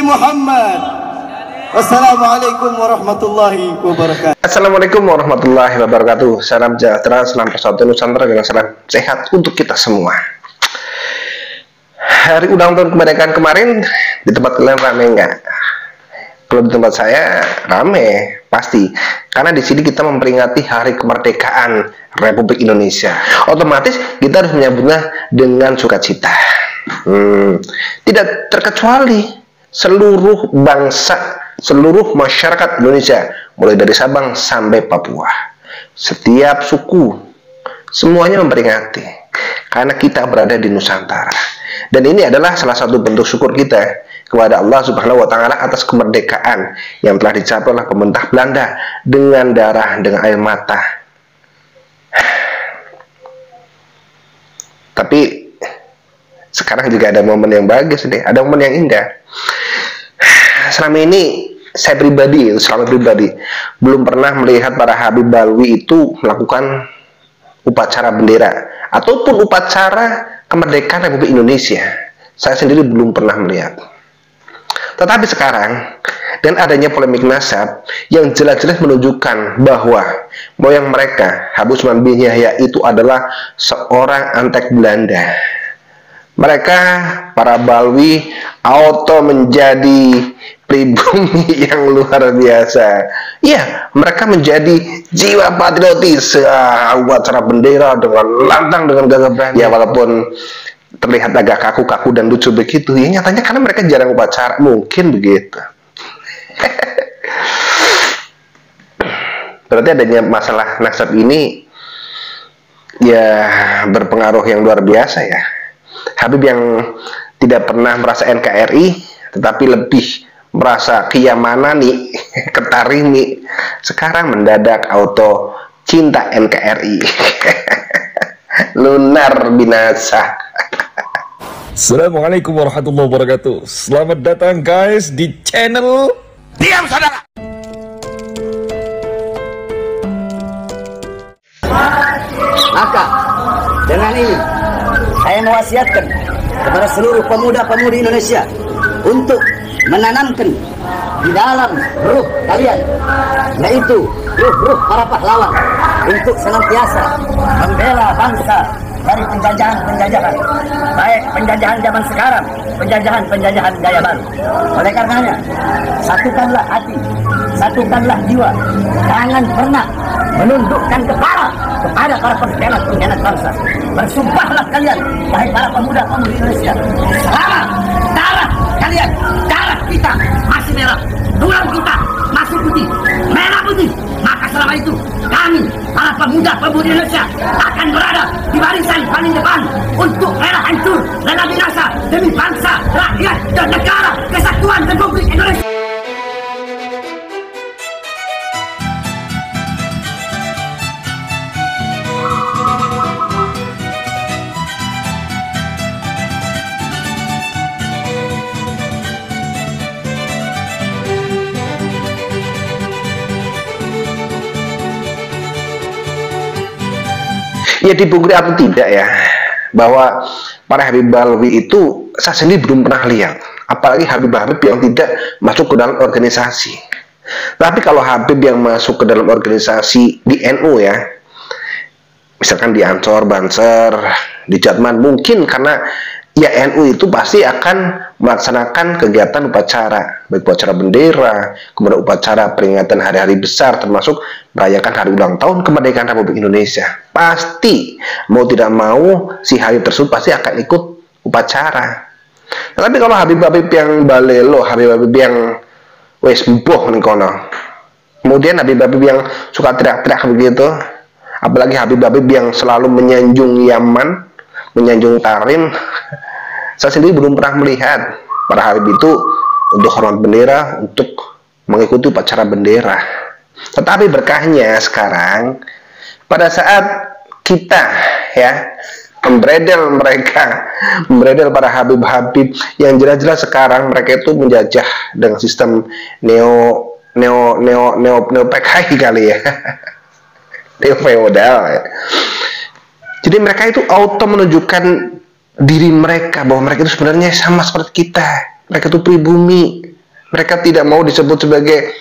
Muhammad. Wassalamualaikum warahmatullahi wabarakatuh. Assalamualaikum warahmatullahi wabarakatuh. Salam sejahtera, salam persatuan Nusantara dengan salam sehat untuk kita semua. Hari ulang tahun kemerdekaan kemarin di tempat kalian rame nggak? Kalau di tempat saya rame pasti, karena di sini kita memperingati Hari Kemerdekaan Republik Indonesia. Otomatis kita harus menyambutnya dengan sukacita. Tidak terkecuali seluruh bangsa, seluruh masyarakat Indonesia, mulai dari Sabang sampai Papua, setiap suku semuanya memperingati karena kita berada di Nusantara. Dan ini adalah salah satu bentuk syukur kita kepada Allah Subhanahu wa Ta'ala atas kemerdekaan yang telah dicapai oleh pemerintah Belanda dengan darah, dengan air mata. Tapi sekarang juga ada momen yang bagus deh, ada momen yang indah. Selama ini saya pribadi belum pernah melihat para Habib Balwi itu melakukan upacara bendera ataupun upacara kemerdekaan Republik Indonesia. Saya sendiri belum pernah melihat. Tetapi sekarang, dan adanya polemik nasab yang jelas-jelas menunjukkan bahwa moyang mereka, Habib Usman bin Yahya, itu adalah seorang antek Belanda. Mereka, para Balwi, auto menjadi pribumi yang luar biasa. Iya, mereka menjadi jiwa patriotis, upacara bendera dengan lantang, dengan gagah berani. Ya, walaupun terlihat agak kaku-kaku dan lucu begitu, ya nyatanya karena mereka jarang upacara, mungkin begitu. Berarti adanya masalah nasab ini ya berpengaruh yang luar biasa ya. Habib yang tidak pernah merasa NKRI tetapi lebih merasa Kiyamanani, Ketarimi, sekarang mendadak auto cinta NKRI. Lunar binasa. Assalamualaikum warahmatullahi wabarakatuh. Selamat datang guys di channel Diam Saudara. Maka dengan ini saya mewasiatkan kepada seluruh pemuda-pemudi Indonesia untuk menanamkan di dalam ruh kalian, yaitu ruh para pahlawan, untuk senantiasa membela bangsa dari penjajahan-penjajahan, baik penjajahan zaman sekarang, penjajahan-penjajahan gaya baru. Oleh karenanya, satukanlah hati, satukanlah jiwa, jangan pernah menundukkan kepala kepada para pengkhianat bangsa. Bersumpahlah kalian, wahai para pemuda-pemudi Indonesia, selama darah kalian, darah kita masih merah, tulang kita masih putih, merah putih, maka selama itu kami, para pemuda-pemudi Indonesia, akan berada di barisan paling depan untuk rela hancur, rela binasa demi bangsa, rakyat, dan negara kesatuan Republik Indonesia. Ya dipungkiri atau tidak ya, bahwa para Habib Balwi itu saya sendiri belum pernah lihat, apalagi Habib-Habib yang tidak masuk ke dalam organisasi. Tapi kalau Habib yang masuk ke dalam organisasi di NU ya, misalkan di Ansor, Banser, di Jatman, mungkin karena ya NU itu pasti akan melaksanakan kegiatan upacara, baik upacara bendera, kemudian upacara peringatan hari-hari besar, termasuk merayakan hari ulang tahun kemerdekaan Republik Indonesia. Pasti mau tidak mau si Habib tersebut pasti akan ikut upacara. Tapi kalau Habib-Habib yang balelo, Habib-Habib yang wes mbuh nih kono, kemudian Habib-Habib yang suka teriak-teriak begitu, apalagi Habib-Habib yang selalu menyanjung Yaman, menyanjung Tarim, saya sendiri belum pernah melihat para Habib itu untuk hormat bendera, untuk mengikuti upacara bendera. Tetapi berkahnya sekarang, pada saat kita ya membredel mereka, membredel para Habib-Habib yang jelas-jelas sekarang mereka itu menjajah dengan sistem neo PKI kali ya, neo feodal ya. Jadi mereka itu auto menunjukkan diri mereka bahwa mereka itu sebenarnya sama seperti kita. Mereka itu pribumi, Mereka tidak mau disebut sebagai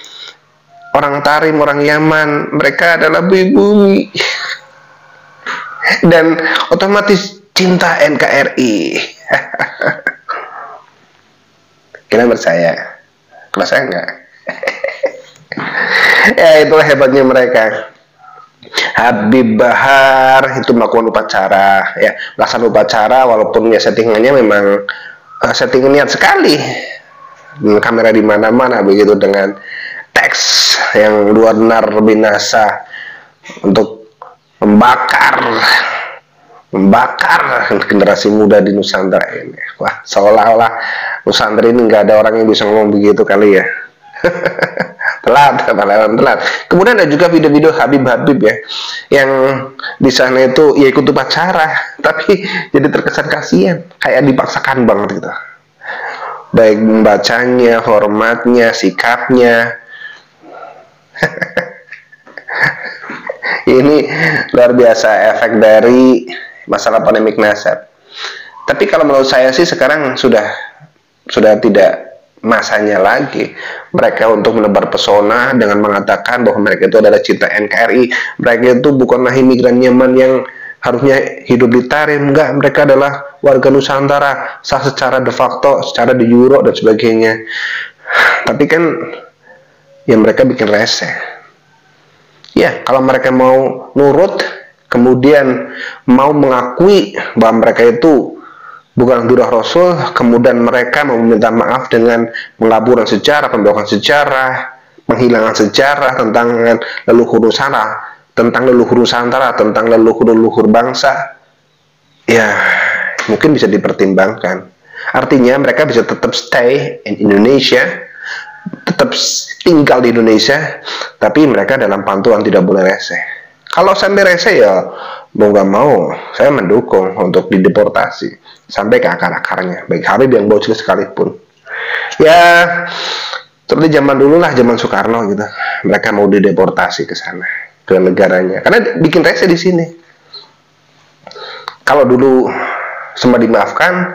orang Tarim, orang Yaman. Mereka adalah pribumi. Dan otomatis cinta NKRI. Kalian percaya? Kalau saya enggak. Ya, itulah hebatnya mereka. Habib Bahar itu melakukan upacara, ya, melaksanakan upacara walaupun ya settingannya memang setting niat sekali. Kamera di mana-mana begitu dengan teks yang luar binasa untuk membakar generasi muda di Nusantara ini. Wah, seolah-olah Nusantara ini nggak ada orang yang bisa ngomong begitu kali ya. telat. Kemudian ada juga video-video Habib ya, yang di sana itu ya ikut upacara, tapi jadi terkesan kasihan, kayak dipaksakan banget gitu. Baik membacanya, hormatnya, sikapnya. Ini luar biasa efek dari masalah polemik nasab. Tapi kalau menurut saya sih sekarang sudah tidak masanya lagi mereka untuk menebar pesona dengan mengatakan bahwa mereka itu adalah cinta NKRI. Mereka itu bukanlah imigran Yaman yang harusnya hidup di Tarim. Enggak, mereka adalah warga Nusantara, sah secara de facto, secara de jure dan sebagainya. Tapi kan ya mereka bikin rese. Ya, kalau mereka mau nurut, kemudian mau mengakui bahwa mereka itu bukan durah Rasul, kemudian mereka mau meminta maaf dengan pengelaburan sejarah, pembelokan sejarah, penghilangan sejarah tentang leluhur Nusantara, tentang leluhur bangsa, ya mungkin bisa dipertimbangkan. Artinya mereka bisa tetap stay in Indonesia, tetap tinggal di Indonesia, tapi mereka dalam pantauan tidak boleh rese. Kalau sampai rese ya mau nggak mau saya mendukung untuk dideportasi sampai ke akar-akarnya, baik Habib yang bocil sekalipun. Ya seperti zaman dulu lah, zaman Soekarno gitu, mereka mau dideportasi ke sana, ke negaranya, karena bikin rese di sini. Kalau dulu sempat dimaafkan,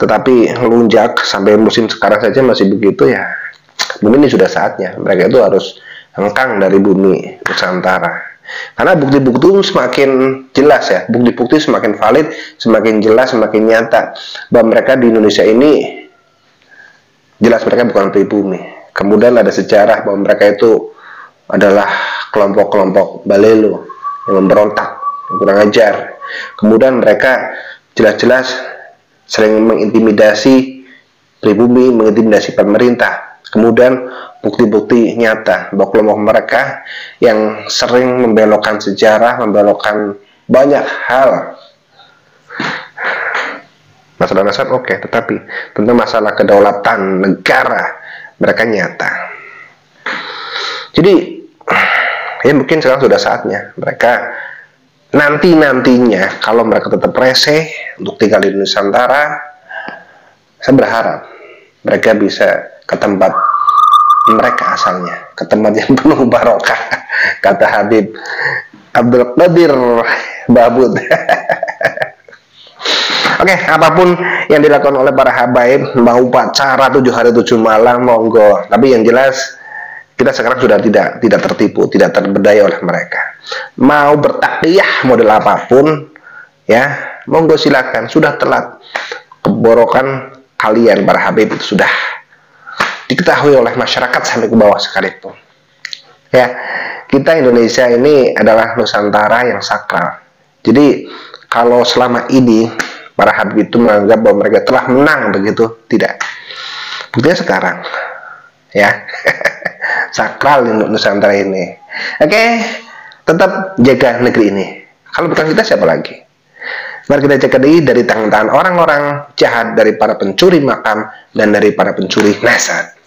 tetapi ngelunjak sampai musim sekarang saja masih begitu, ya mungkin ini sudah saatnya mereka itu harus hengkang dari bumi Nusantara. Karena bukti-bukti semakin jelas ya, bukti-bukti semakin valid, semakin jelas, semakin nyata bahwa mereka di Indonesia ini jelas mereka bukan pribumi. Kemudian ada sejarah bahwa mereka itu adalah kelompok-kelompok balelo yang memberontak, yang kurang ajar. Kemudian mereka jelas-jelas sering mengintimidasi pribumi, mengintimidasi pemerintah. Kemudian bukti-bukti nyata bahwa kelompok mereka yang sering membelokkan sejarah, membelokkan banyak hal. Masalah nasab oke, tetapi tentang masalah kedaulatan negara mereka nyata. Jadi ya mungkin sekarang sudah saatnya mereka nantinya kalau mereka tetap rese untuk tinggal di Nusantara, saya berharap mereka bisa ke tempat mereka asalnya, ke tempat yang penuh barokah, kata Habib Abdul Qadir Babud. Oke, apapun yang dilakukan oleh para habaib, mau upacara 7 hari 7 malam, monggo. Tapi yang jelas kita sekarang sudah tidak tertipu, tidak terberdaya oleh mereka. Mau bertakliyah model apapun, ya monggo silakan. Sudah telat. Keborokan kalian para habib itu sudah diketahui oleh masyarakat sampai ke bawah sekalipun. Ya, kita Indonesia ini adalah Nusantara yang sakral. Jadi kalau selama ini para habib itu menganggap bahwa mereka telah menang begitu, tidak. Buktinya sekarang, ya, sakral untuk Nusantara ini. Oke, tetap jaga negeri ini. Kalau bukan kita, siapa lagi? Mari kita jaga diri dari tangan-tangan orang-orang jahat, dari para pencuri makam dan dari para pencuri nasab.